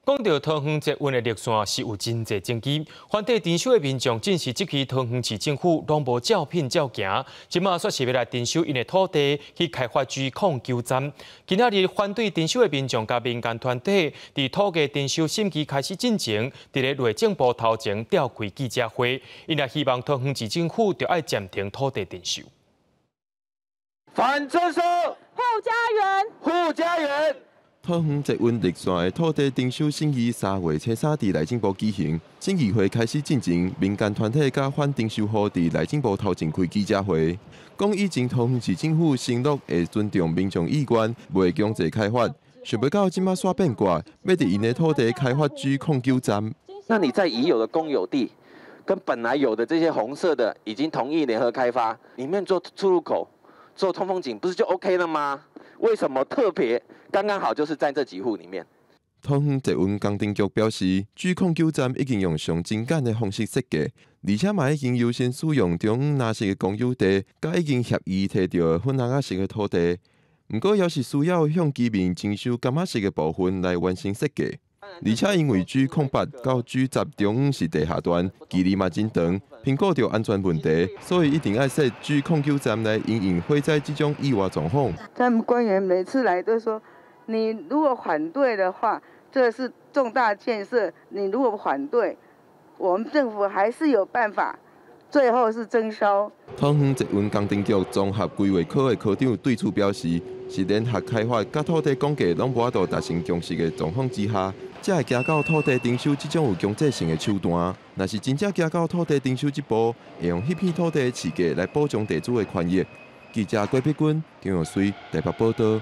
讲到桃园捷运的路线是有真侪争议，反对停守的民众证实，这期桃园市政府拢无照片照行，即马说是要来停守因的土地去开发G09站。今仔日反对停守的民众甲民间团体，伫土地停守审期开始进程，伫咧内政部头前召开记者会，因也希望桃园市政府就要暂停土地停守。反征收，护家园，护家园。 桃园捷运绿线的土地征收审议3月初3伫内政部举行，审议会开始进行，民间团体甲反征收户伫内政部头前开记者会，讲以前桃园市政府承诺会尊重民众意愿，袂强制开发，想不到即马煞变卦，要伫因的土地开发G09站。那你在已有的公有地，跟本来有的这些红色的已经同意联合开发，里面做出入口、做通风井，不是就 OK 了吗？ 为什么特别刚刚好就是在这几户里面？桃园捷运工程局表示，G09站已经用上精简的方式设计，而且嘛已经优先使用中央蓝色的公有地，甲已经协议摕到的粉红色的土地。不过，也是需要向居民征收柑仔色的部分来完成设计。而且因为G08到G10中央是地下段，距离嘛真长，评估到安全问题，所以一定要设G09站来因应火灾这种意外状况。他们官员每次来都说，你如果反对的话，这是重大建设，你如果反对，我们政府还是有办法。 最后是征收。桃园捷运工程局综合规划科的科长对此表示，是联合开发甲土地公价拢无法度达成共识的状况之下，才会行到土地征收这种有强制性的手段。若是真正行到土地征收这步，会用迄片土地的市价来保障地主的权益。记者郭碧君、张玉水台北报道。